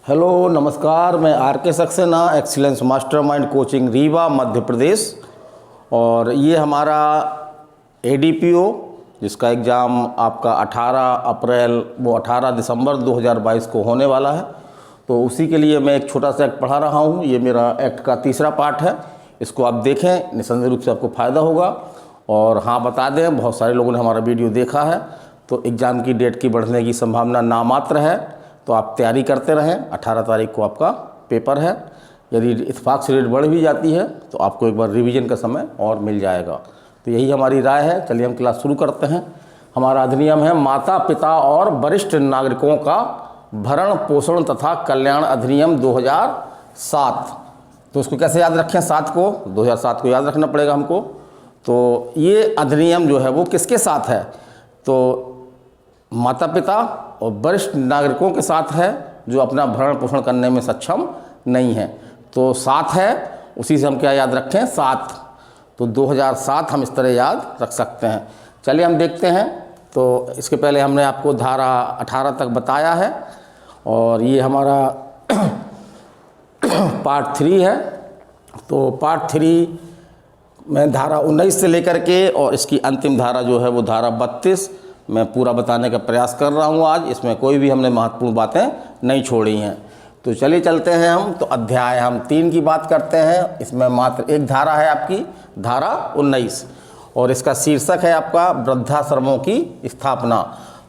Hello नमस्कार, मैं R K Saxena, excellence mastermind coaching Rewa Madhya Pradesh. और ये हमारा एडीपीओ जिसका एग्ज़ाम आपका 18 दिसंबर 2022 को होने वाला है, तो उसी के लिए मैं एक छोटा सा एक्ट पढ़ा रहा हूँ। ये मेरा एक्ट का तीसरा पार्ट है, इसको आप देखें, निसंदेह रूप से आपको फ़ायदा होगा। और हाँ, बता दें, बहुत सारे लोगों ने हमारा वीडियो देखा है, तो एग्ज़ाम की डेट की बढ़ने की संभावना नामात्र है, तो आप तैयारी करते रहें। 18 तारीख को आपका पेपर है। यदि इत्तेफाक से डेट बढ़ भी जाती है तो आपको एक बार रिवीजन का समय और मिल जाएगा। तो यही हमारी राय है। चलिए हम क्लास शुरू करते हैं। हमारा अधिनियम है माता पिता और वरिष्ठ नागरिकों का भरण पोषण तथा कल्याण अधिनियम 2007। तो उसको कैसे याद रखें? 7 को 2007 को याद रखना पड़ेगा हमको। तो ये अधिनियम जो है वो किसके साथ है? तो माता पिता और वरिष्ठ नागरिकों के साथ है जो अपना भरण पोषण करने में सक्षम नहीं है। तो 7 है, उसी से हम क्या याद रखें? 7। तो 2007 हम इस तरह याद रख सकते हैं। चलिए हम देखते हैं। तो इसके पहले हमने आपको धारा 18 तक बताया है, और ये हमारा पार्ट 3 है। तो पार्ट 3 में धारा 19 से लेकर के और इसकी अंतिम धारा जो है वो धारा 32 मैं पूरा बताने का प्रयास कर रहा हूँ आज। इसमें कोई भी हमने महत्वपूर्ण बातें नहीं छोड़ी हैं। तो चलिए चलते हैं हम। तो अध्याय हम 3 की बात करते हैं। इसमें मात्र एक धारा है आपकी, धारा 19, और इसका शीर्षक है आपका वृद्धाश्रमों की स्थापना।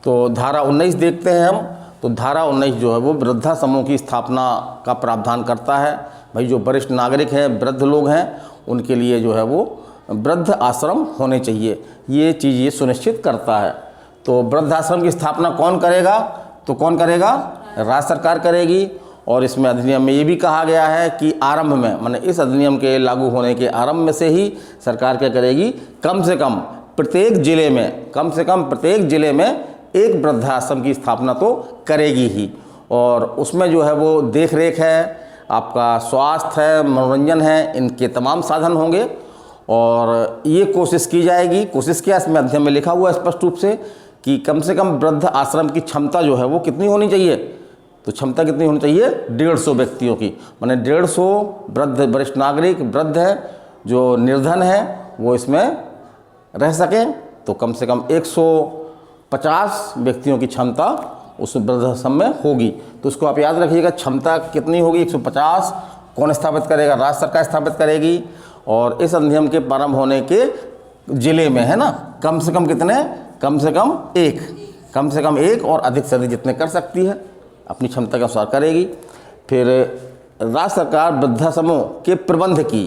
तो धारा 19 देखते हैं हम। तो धारा 19 जो है वो वृद्धाश्रमों की स्थापना का प्रावधान करता है। भाई जो वरिष्ठ नागरिक हैं, वृद्ध लोग हैं, उनके लिए जो है वो वृद्ध आश्रम होने चाहिए। ये चीज़ ये सुनिश्चित करता है। तो वृद्धाश्रम की स्थापना कौन करेगा? तो कौन करेगा? राज्य सरकार करेगी। और इसमें अधिनियम में ये भी कहा गया है कि आरंभ में, माने इस अधिनियम के लागू होने के आरंभ में से ही सरकार क्या करेगी? कम से कम प्रत्येक जिले में, कम से कम प्रत्येक जिले में एक वृद्धाश्रम की स्थापना तो करेगी ही। और उसमें जो है वो देख रेख है, आपका स्वास्थ्य है, मनोरंजन है, इनके तमाम साधन होंगे। और ये कोशिश की जाएगी। कोशिश क्या? इसमें अध्ययन में लिखा हुआ है स्पष्ट रूप से कि कम से कम वृद्ध आश्रम की क्षमता जो है वो कितनी होनी चाहिए? तो क्षमता कितनी होनी चाहिए? 150 व्यक्तियों की। माने 150 वृद्ध वरिष्ठ नागरिक, वृद्ध है, जो निर्धन है, वो इसमें रह सकें। तो कम से कम 150 व्यक्तियों की क्षमता उस वृद्धाश्रम में होगी। तो उसको आप याद रखिएगा, क्षमता कितनी होगी? 150। कौन स्थापित करेगा? राज्य सरकार स्थापित करेगी। और इस अधिनियम के प्रारंभ होने के जिले में, है ना, कम से कम कितने? कम से कम एक, कम से कम एक, और अधिक से अधिक जितने कर सकती है अपनी क्षमता के अनुसार करेगी। फिर राज्य सरकार वृद्धाश्रमों के प्रबंध की,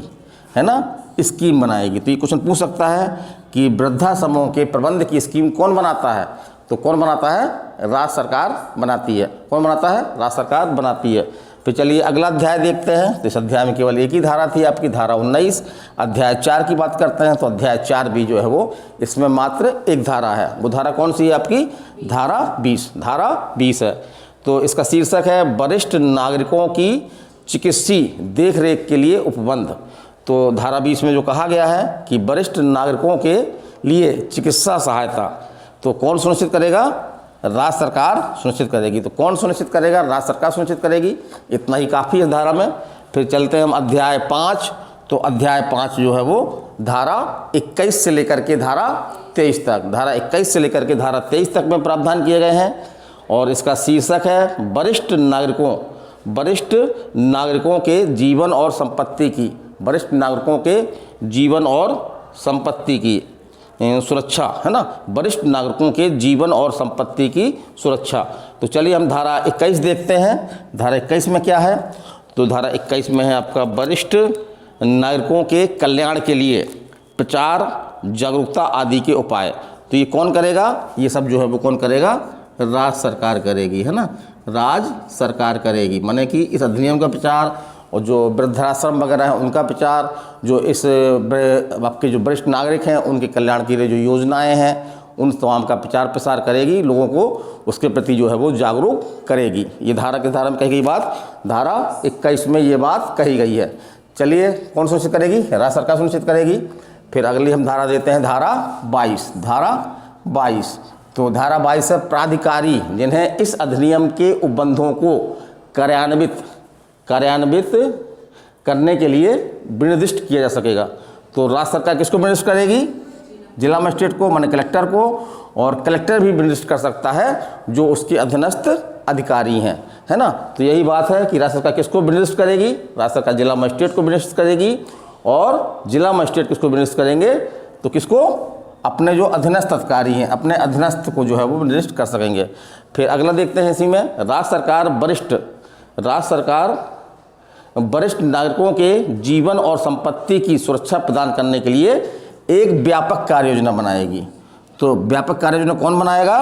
है ना, स्कीम बनाएगी। तो ये क्वेश्चन पूछ सकता है कि वृद्धाश्रमों के प्रबंध की स्कीम कौन बनाता है? तो कौन बनाता है? राज्य सरकार बनाती है। कौन बनाता है? राज्य सरकार बनाती है। तो चलिए अगला अध्याय देखते हैं। तो इस अध्याय में केवल एक ही धारा थी आपकी, धारा 19। अध्याय 4 की बात करते हैं। तो अध्याय 4 भी जो है वो, इसमें मात्र एक धारा है। वो धारा कौन सी है आपकी? धारा 20। धारा 20 है। तो इसका शीर्षक है वरिष्ठ नागरिकों की चिकित्सीय देखरेख के लिए उपबंध। तो धारा 20 में जो कहा गया है कि वरिष्ठ नागरिकों के लिए चिकित्सा सहायता, तो कौन सुनिश्चित करेगा? राज्य सरकार सुनिश्चित करेगी। तो कौन सुनिश्चित करेगा? राज्य सरकार सुनिश्चित करेगी। इतना ही काफ़ी है धारा में। फिर चलते हैं हम अध्याय 5। तो अध्याय 5 जो है वो धारा 21 से लेकर के धारा 23 तक, धारा 21 से लेकर के धारा 23 तक में प्रावधान किए गए हैं। और इसका शीर्षक है वरिष्ठ नागरिकों के जीवन और संपत्ति की, वरिष्ठ नागरिकों के जीवन और संपत्ति की सुरक्षा, है ना, वरिष्ठ नागरिकों के जीवन और संपत्ति की सुरक्षा। तो चलिए हम धारा 21 देखते हैं। धारा 21 में क्या है? तो धारा 21 में है आपका वरिष्ठ नागरिकों के कल्याण के लिए प्रचार, जागरूकता आदि के उपाय। तो ये कौन करेगा? ये सब जो है वो कौन करेगा? राज्य सरकार करेगी, है ना, राज्य सरकार करेगी। माने कि इस अधिनियम का प्रचार और जो वृद्धाश्रम वगैरह है उनका प्रचार, जो इस आपके जो वरिष्ठ नागरिक हैं उनके कल्याण के लिए जो योजनाएं हैं उन तमाम का प्रचार प्रसार करेगी, लोगों को उसके प्रति जो है वो जागरूक करेगी। ये धारा के धारा में कही गई बात, धारा 21 में ये बात कही गई है। चलिए कौन सुनिश्चित करेगी? राज्य सरकार सुनिश्चित करेगी। फिर अगली हम धारा देते हैं, धारा 22। धारा 22, तो धारा 22 है प्राधिकारी जिन्हें इस अधिनियम के उपबंधों को कार्यान्वित करने के लिए विनिर्दिष्ट किया जा सकेगा। तो राज्य सरकार किसको विनिर्दिष्ट करेगी? जिला मजिस्ट्रेट को, माने कलेक्टर को, और कलेक्टर भी विनिर्दिष्ट कर सकता है जो उसके अधीनस्थ अधिकारी हैं, है ना। तो यही बात है कि राज्य सरकार किसको विनिर्दिष्ट करेगी? राज्य सरकार जिला मजिस्ट्रेट को विनिर्दिष्ट करेगी, और जिला मजिस्ट्रेट किसको विनिर्दिष्ट करेंगे? तो किसको? अपने जो अधीनस्थ अधिकारी हैं, अपने अधीनस्थ को जो है वो निर्दिष्ट कर सकेंगे। फिर अगला देखते हैं इसी में, राज्य सरकार वरिष्ठ नागरिकों के जीवन और संपत्ति की सुरक्षा प्रदान करने के लिए एक व्यापक कार्य योजना बनाएगी। तो व्यापक कार्य योजना कौन बनाएगा?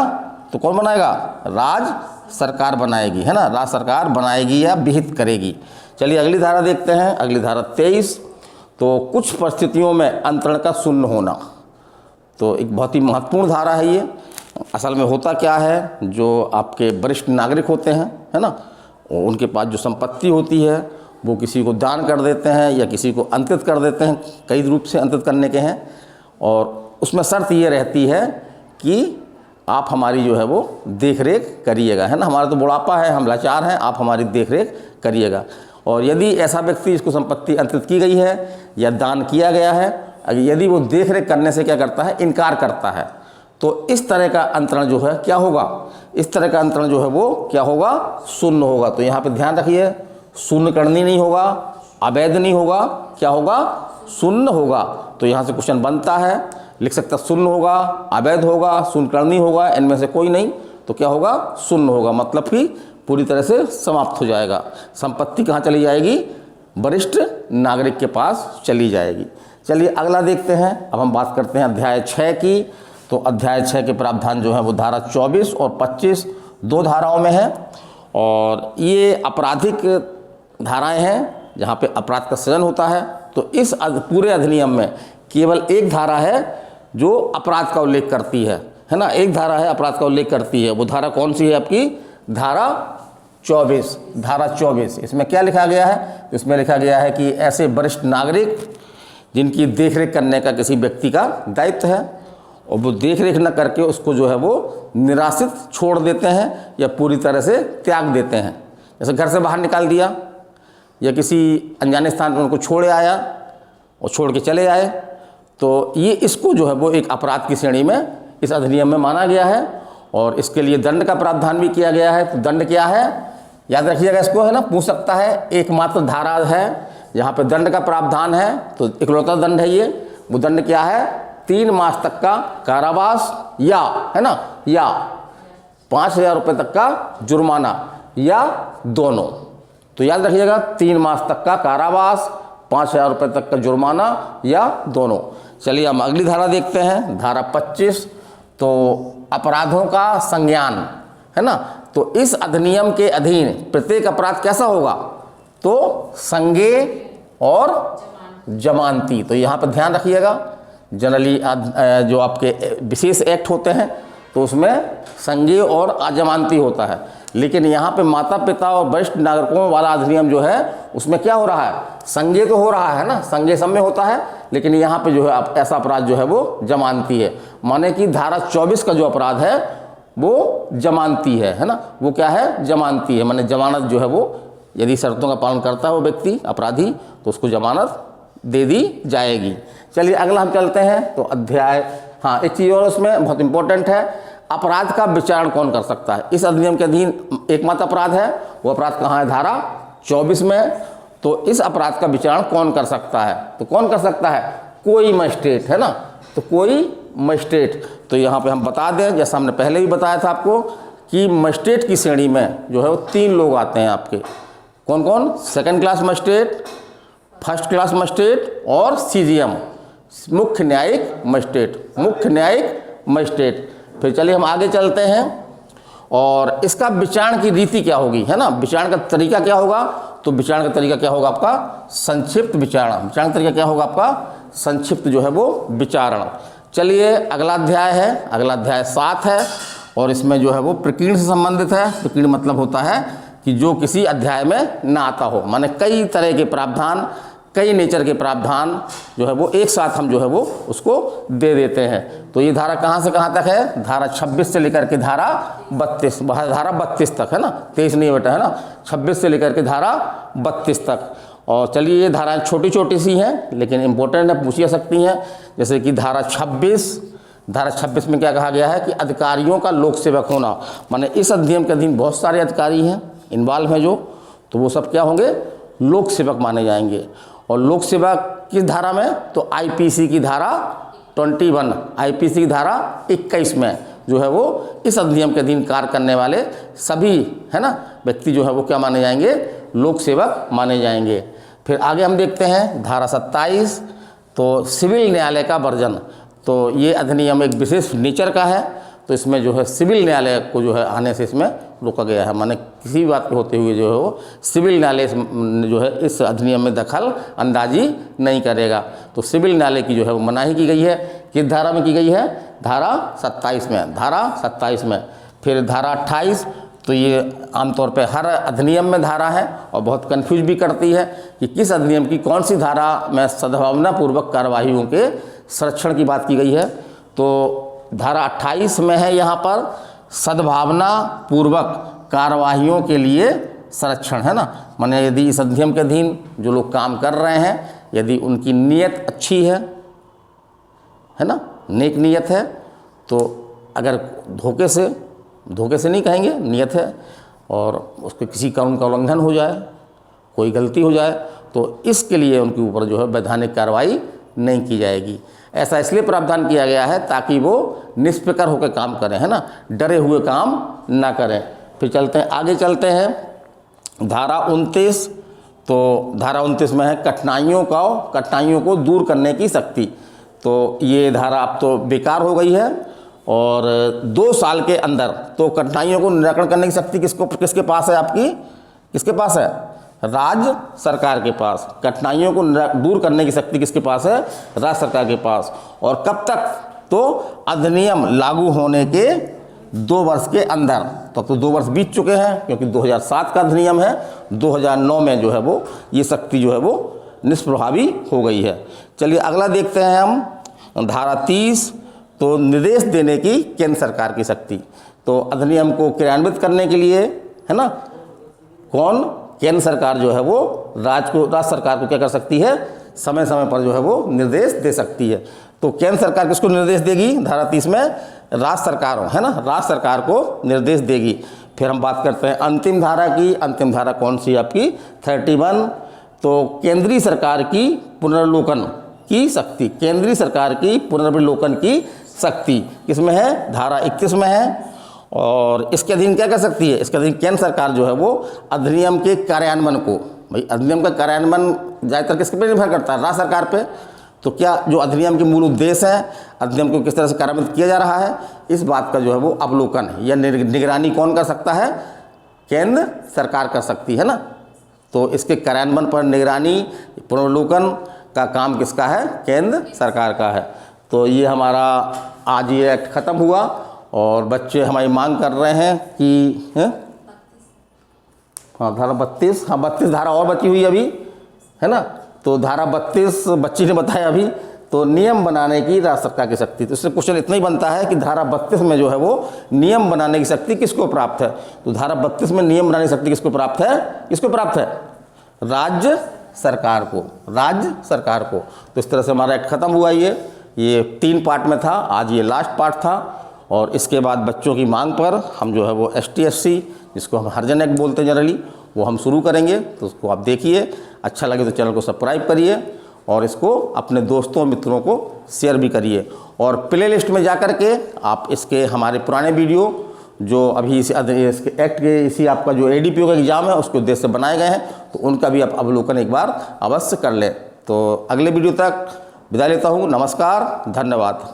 तो कौन बनाएगा? राज्य सरकार बनाएगी, है ना। राज्य सरकार बनाएगी या विहित करेगी। चलिए अगली धारा देखते हैं, अगली धारा 23। तो कुछ परिस्थितियों में अंतरण का शून्य होना, तो एक बहुत ही महत्वपूर्ण धारा है ये। असल में होता क्या है, जो आपके वरिष्ठ नागरिक होते हैं, है ना, उनके पास जो संपत्ति होती है वो किसी को दान कर देते हैं या किसी को अंतरित कर देते हैं, कई रूप से अंतरित करने के हैं, और उसमें शर्त ये रहती है कि आप हमारी जो है वो देख रेख करिएगा, है ना। हमारा तो बुढ़ापा है, हम लाचार हैं, आप हमारी देख रेख करिएगा। और यदि ऐसा व्यक्ति जिसको संपत्ति अंतरित की गई है या दान किया गया है, यदि वो देख रेख करने से क्या करता है? इनकार करता है, तो इस तरह का अंतरण जो है क्या होगा? इस तरह का अंतरण जो है वो क्या होगा? शून्य होगा। तो यहाँ पे ध्यान रखिए, शून्य करनी नहीं होगा, अवैध नहीं होगा, क्या होगा? शून्य होगा। तो यहाँ से क्वेश्चन बनता है, लिख सकता शून्य होगा, अवैध होगा, शून्य करनी होगा, इनमें से कोई नहीं, तो क्या होगा? शून्य होगा। मतलब कि पूरी तरह से समाप्त हो जाएगा। संपत्ति कहाँ चली जाएगी? वरिष्ठ नागरिक के पास चली जाएगी। चलिए अगला देखते हैं। अब हम बात करते हैं अध्याय 6 की। तो अध्याय 6 के प्रावधान जो है वो धारा 24 और 25 दो धाराओं में है, और ये आपराधिक धाराएं हैं जहाँ पे अपराध का सृजन होता है। तो इस पूरे अधिनियम में केवल एक धारा है जो अपराध का उल्लेख करती है ना। एक धारा है अपराध का उल्लेख करती है। वो धारा कौन सी है आपकी? धारा 24। धारा 24 इसमें क्या लिखा गया है? इसमें लिखा गया है कि ऐसे वरिष्ठ नागरिक जिनकी देखरेख करने का किसी व्यक्ति का दायित्व है और वो देखरेख न करके उसको जो है वो निराश्रित छोड़ देते हैं या पूरी तरह से त्याग देते हैं, जैसे घर से बाहर निकाल दिया या किसी अनजाने स्थान पर उनको छोड़े आया और छोड़ के चले आए, तो ये इसको जो है वो एक अपराध की श्रेणी में इस अधिनियम में माना गया है, और इसके लिए दंड का प्रावधान भी किया गया है। तो दंड क्या है? याद रखिएगा इसको, है ना, पूछ सकता है। एकमात्र धारा है यहाँ पे दंड का प्रावधान है, तो इकलौता दंड है ये। वो दंड क्या है? 3 मास तक का कारावास या, है ना, या 5,000 रुपये तक का जुर्माना या दोनों। तो याद रखिएगा 3 मास तक का कारावास, 5,000 रुपये तक का जुर्माना या दोनों। चलिए हम अगली धारा देखते हैं, धारा 25। तो अपराधों का संज्ञान, है ना। तो इस अधिनियम के अधीन प्रत्येक अपराध कैसा होगा? तो संज्ञेय और जमानती। तो यहाँ पर ध्यान रखिएगा, जनरली जो आपके विशेष एक्ट होते हैं तो उसमें संज्ञेय और अजमानती होता है, लेकिन यहाँ पे माता पिता और वरिष्ठ नागरिकों वाला अधिनियम जो है उसमें क्या हो रहा है? संज्ञेय तो हो रहा है ना, संज्ञेय सब में होता है, लेकिन यहाँ पे जो है ऐसा अपराध जो है वो जमानती है। माने कि धारा 24 का जो अपराध है वो जमानती है ना। वो क्या है? जमानती है। माने जमानत जो है वो यदि शर्तों का पालन करता है वो व्यक्ति अपराधी, तो उसको जमानत दे दी जाएगी। चलिए अगला हम चलते हैं। तो अध्याय, हाँ एक चीज़ और उसमें बहुत इंपॉर्टेंट है, अपराध का विचारण कौन कर सकता है? इस अधिनियम के अधीन एकमात्र अपराध है, वो अपराध कहाँ है? धारा 24 में। तो इस अपराध का विचारण कौन कर सकता है? तो कौन कर सकता है? कोई मजिस्ट्रेट, है ना। तो कोई मजिस्ट्रेट। तो यहाँ पे हम बता दें, जैसा हमने पहले भी बताया था आपको, कि मजिस्ट्रेट की श्रेणी में जो है वो 3 लोग आते हैं आपके। कौन कौन? Second class magistrate, first class magistrate और सीजीएम, मुख्य न्यायिक मजिस्ट्रेट, मुख्य न्यायिक मजिस्ट्रेट। फिर चलिए हम आगे चलते हैं, और इसका विचारण की रीति क्या होगी, है ना। विचारण का तरीका क्या होगा? तो विचारण का तरीका क्या होगा आपका? संक्षिप्त विचारण। विचारण का तरीका क्या होगा आपका? संक्षिप्त जो है वो विचारण। चलिए अगला अध्याय है, अगला अध्याय 7 है, और इसमें जो है वो प्रकीर्ण से संबंधित है। प्रकीर्ण मतलब होता है कि जो किसी अध्याय में ना आता हो, माने कई तरह के प्रावधान, कई नेचर के प्रावधान जो है वो एक साथ हम जो है वो उसको दे देते हैं। तो ये धारा कहाँ से कहाँ तक है, धारा 26 से लेकर के धारा 32 तक है ना, 23 नहीं बेटा है ना, 26 से लेकर के धारा 32 तक। और चलिए ये धाराएं छोटी छोटी सी हैं लेकिन इम्पोर्टेंट है, पूछ सकती हैं। जैसे कि धारा 26 में क्या कहा गया है कि अधिकारियों का लोक सेवक होना, माने इस अधिनियम के अधीन बहुत सारे अधिकारी हैं इन्वॉल्व हैं जो, तो वो सब क्या होंगे, लोक सेवक माने जाएंगे। और लोक सेवक किस धारा में, तो आईपीसी की धारा 21, आईपीसी की धारा 21 में जो है वो इस अधिनियम के अधीन कार्य करने वाले सभी है ना व्यक्ति जो है वो क्या माने जाएंगे, लोक सेवक माने जाएंगे। फिर आगे हम देखते हैं धारा 27, तो सिविल न्यायालय का वर्जन। तो ये अधिनियम एक विशेष नेचर का है, तो इसमें जो है सिविल न्यायालय को जो है आने से इसमें रोका गया है, माने किसी भी बात के होते हुए जो है वो सिविल न्यायालय जो है इस अधिनियम में दखल अंदाजी नहीं करेगा। तो सिविल न्यायालय की जो है वो मनाही की गई है, किस धारा में की गई है, धारा 27 में, धारा 27 में। फिर धारा 28, तो ये आमतौर पे हर अधिनियम में धारा है और बहुत कंफ्यूज भी करती है कि किस अधिनियम की कौन सी धारा में सद्भावनापूर्वक कार्यवाहियों के संरक्षण की बात की गई है। तो धारा 28 में है यहाँ पर सद्भावना पूर्वक कार्यवाहियों के लिए संरक्षण है ना, माने यदि इस अधिनियम के अधीन जो लोग काम कर रहे हैं यदि उनकी नीयत अच्छी है ना, नेक नीयत है, तो अगर धोखे से नहीं कहेंगे, नियत है और उसके किसी कानून का उल्लंघन हो जाए, कोई गलती हो जाए, तो इसके लिए उनके ऊपर जो है वैधानिक कार्रवाई नहीं की जाएगी। ऐसा इसलिए प्रावधान किया गया है ताकि वो निष्प्रकर होकर काम करें है ना, डरे हुए काम ना करें। फिर आगे चलते हैं धारा 29। तो धारा 29 में है कठिनाइयों को दूर करने की शक्ति। तो ये धारा अब तो बेकार हो गई है और 2 साल के अंदर तो कठिनाइयों को निराकरण करने की शक्ति किसके पास है, आपकी किसके पास है, राज्य सरकार के पास। कठिनाइयों को दूर करने की शक्ति किसके पास है, राज्य सरकार के पास। और कब तक, तो अधिनियम लागू होने के 2 वर्ष के अंदर। तब तो 2 वर्ष बीत चुके हैं क्योंकि 2007 का अधिनियम है, 2009 में जो है वो ये शक्ति जो है वो निष्प्रभावी हो गई है। चलिए अगला देखते हैं हम धारा 30, तो निर्देश देने की केंद्र सरकार की शक्ति। तो अधिनियम को क्रियान्वित करने के लिए है ना, कौन, केंद्र सरकार जो है वो राज्य सरकार को क्या कर सकती है, समय समय पर जो है वो निर्देश दे सकती है। तो केंद्र सरकार किसको निर्देश देगी, धारा 30 में राज्य सरकार है ना, राज्य सरकार को निर्देश देगी। फिर हम बात करते हैं अंतिम धारा की। अंतिम धारा कौन सी है आपकी, 31। तो केंद्रीय सरकार की पुनर्विलोकन की शक्ति, केंद्रीय सरकार की पुनर्विलोकन की शक्ति किसमें है, धारा 31 में है। और इसके अधीन क्या कर सकती है, इसके अधीन केंद्र सरकार जो है वो अधिनियम के कार्यान्वयन को, भाई अधिनियम का कार्यान्वयन ज़्यादातर किसके पे निर्भर करता है, राज्य सरकार पे। तो क्या जो अधिनियम के मूल उद्देश्य है, अधिनियम को किस तरह से कार्यान्वित किया जा रहा है, इस बात का जो है वो अवलोकन या निगरानी कौन कर सकता है, केंद्र सरकार कर सकती है ना। तो इसके कार्यान्वयन पर निगरानी पुनर्विलोकन का काम किसका है, केंद्र सरकार का है। तो ये हमारा आज ये एक्ट ख़त्म हुआ और बच्चे हमारी मांग कर रहे हैं कि हाँ धारा 32, हाँ 32 धारा और बची हुई अभी है ना। तो धारा 32 बच्ची ने बताया अभी, तो नियम बनाने की राज्य सरकार की शक्ति। तो इससे क्वेश्चन इतना ही बनता है कि धारा 32 में जो है वो नियम बनाने की शक्ति किसको प्राप्त है। तो धारा 32 में नियम बनाने की शक्ति किसको प्राप्त है, किसको प्राप्त है, राज्य सरकार को, राज्य सरकार को। तो इस तरह से हमारा एक्ट खत्म हुआ। ये 3 पार्ट में था, आज ये लास्ट पार्ट था। और इसके बाद बच्चों की मांग पर हम जो है वो ST/SC जिसको हम हरिजन एक्ट बोलते हैं जनरली, वो हम शुरू करेंगे। तो उसको आप देखिए, अच्छा लगे तो चैनल को सब्सक्राइब करिए और इसको अपने दोस्तों मित्रों को शेयर भी करिए। और प्ले लिस्ट में जा कर के आप इसके हमारे पुराने वीडियो जो अभी इसके एक्ट के इसी आपका जो ADPO का एग्ज़ाम है उसके उद्देश्य से बनाए गए हैं, तो उनका भी आप अवलोकन एक बार अवश्य कर लें। तो अगले वीडियो तक विदा लेता हूँ, नमस्कार, धन्यवाद।